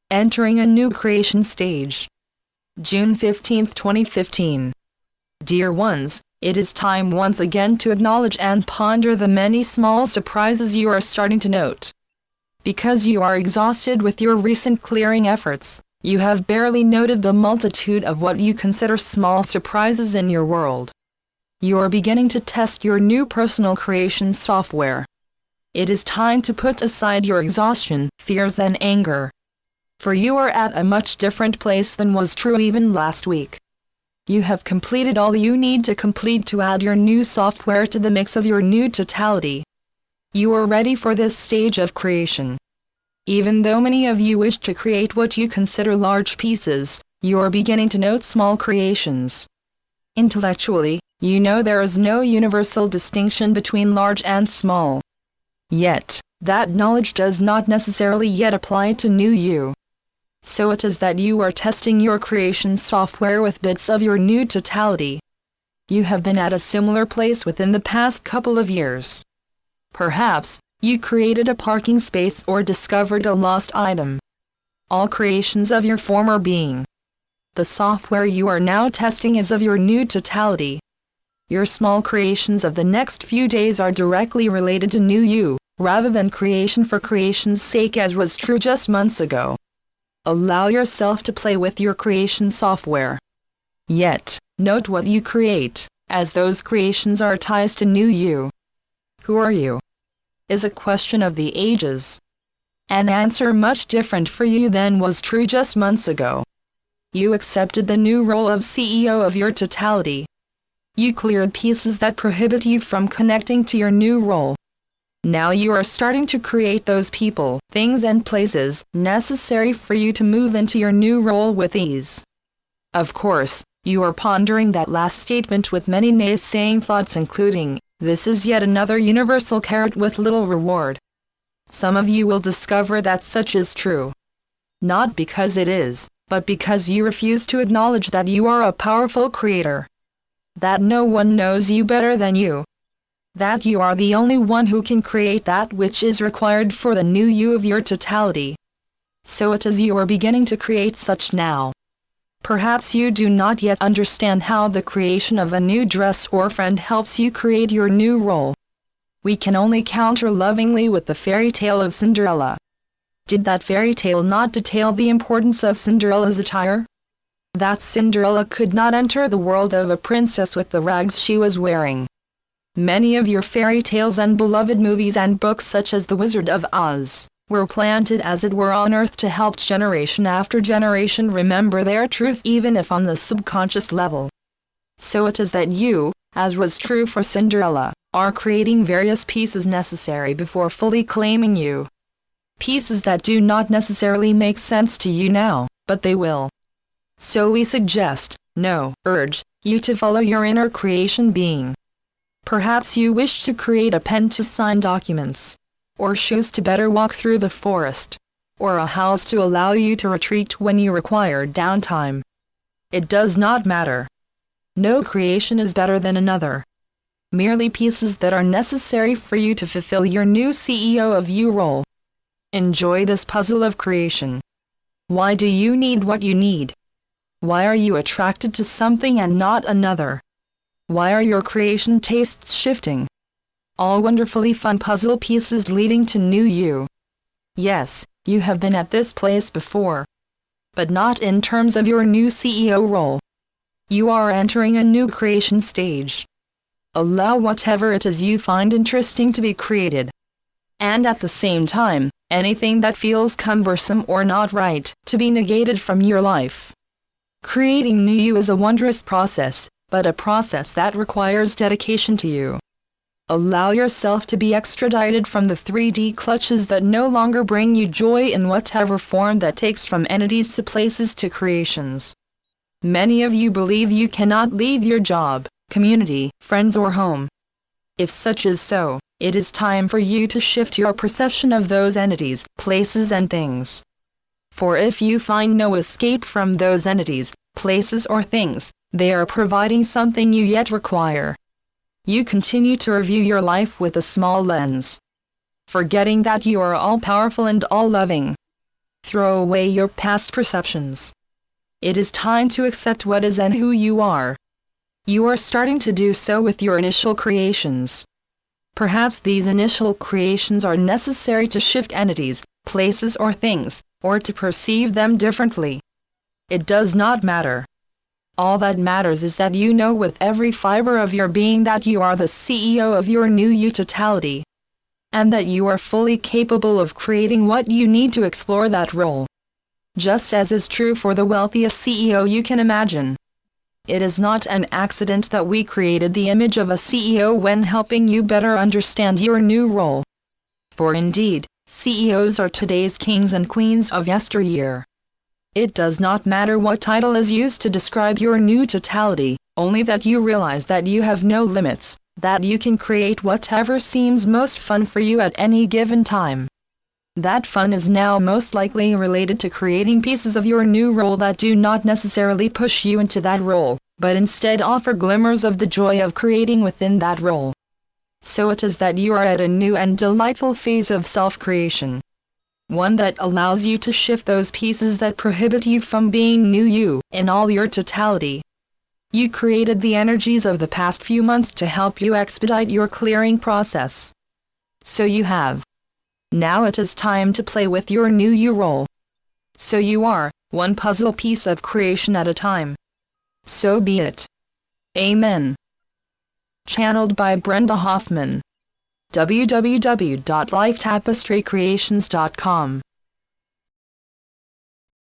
Entering a new creation stage. June 15, 2015. Dear ones, it is time once again to acknowledge and ponder the many small surprises you are starting to note. Because you are exhausted with your recent clearing efforts, you have barely noted the multitude of what you consider small surprises in your world. You are beginning to test your new personal creation software. It is time to put aside your exhaustion, fears and anger. For you are at a much different place than was true even last week. You have completed all you need to complete to add your new software to the mix of your new totality. You are ready for this stage of creation. Even though many of you wish to create what you consider large pieces, you are beginning to note small creations. Intellectually, you know there is no universal distinction between large and small. Yet, that knowledge does not necessarily yet apply to new you. So it is that you are testing your creation software with bits of your new totality. You have been at a similar place within the past couple of years. Perhaps, you created a parking space or discovered a lost item. All creations of your former being. The software you are now testing is of your new totality. Your small creations of the next few days are directly related to new you, rather than creation for creation's sake as was true just months ago. Allow yourself to play with your creation software. Yet, note what you create, as those creations are ties to new you. Who are you? Is a question of the ages. An answer much different for you than was true just months ago. You accepted the new role of CEO of your totality. You cleared pieces that prohibit you from connecting to your new role. Now you are starting to create those people, things and places necessary for you to move into your new role with ease. Of course, you are pondering that last statement with many naysaying thoughts including, this is yet another universal carrot with little reward. Some of you will discover that such is true. Not because it is, but because you refuse to acknowledge that you are a powerful creator. That no one knows you better than you. That you are the only one who can create that which is required for the new you of your totality. So it is you are beginning to create such now. Perhaps you do not yet understand how the creation of a new dress or friend helps you create your new role. We can only counter lovingly with the fairy tale of Cinderella. Did that fairy tale not detail the importance of Cinderella's attire? That Cinderella could not enter the world of a princess with the rags she was wearing. Many of your fairy tales and beloved movies and books such as The Wizard of Oz were planted as it were on earth to help generation after generation remember their truth even if on the subconscious level. So it is that you, as was true for Cinderella, are creating various pieces necessary before fully claiming you. Pieces that do not necessarily make sense to you now, but they will. So we suggest, no, urge, you to follow your inner creation being. Perhaps you wish to create a pen to sign documents, or shoes to better walk through the forest, or a house to allow you to retreat when you require downtime. It does not matter. No creation is better than another. Merely pieces that are necessary for you to fulfill your new CEO of you role. Enjoy this puzzle of creation. Why do you need what you need? Why are you attracted to something and not another? Why are your creation tastes shifting? All wonderfully fun puzzle pieces leading to new you. Yes, you have been at this place before. But not in terms of your new CEO role. You are entering a new creation stage. Allow whatever it is you find interesting to be created. And at the same time, anything that feels cumbersome or not right, to be negated from your life. Creating new you is a wondrous process, but a process that requires dedication to you. Allow yourself to be extradited from the 3D clutches that no longer bring you joy in whatever form that takes from entities to places to creations. Many of you believe you cannot leave your job, community, friends or home. If such is so, it is time for you to shift your perception of those entities, places and things. For if you find no escape from those entities, places or things, they are providing something you yet require. You continue to review your life with a small lens, forgetting that you are all-powerful and all-loving. Throw away your past perceptions. It is time to accept what is and who you are. You are starting to do so with your initial creations. Perhaps these initial creations are necessary to shift entities, places or things, or to perceive them differently. It does not matter. All that matters is that you know with every fiber of your being that you are the CEO of your new you totality, and that you are fully capable of creating what you need to explore that role. Just as is true for the wealthiest CEO you can imagine. It is not an accident that we created the image of a CEO when helping you better understand your new role. For indeed, CEOs are today's kings and queens of yesteryear. It does not matter what title is used to describe your new totality, only that you realize that you have no limits, that you can create whatever seems most fun for you at any given time. That fun is now most likely related to creating pieces of your new role that do not necessarily push you into that role, but instead offer glimmers of the joy of creating within that role. So it is that you are at a new and delightful phase of self-creation. One that allows you to shift those pieces that prohibit you from being new you, in all your totality. You created the energies of the past few months to help you expedite your clearing process. So you have. Now it is time to play with your new you role. So you are, one puzzle piece of creation at a time. So be it. Amen. Channeled by Brenda Hoffman. www.lifetapestrycreations.com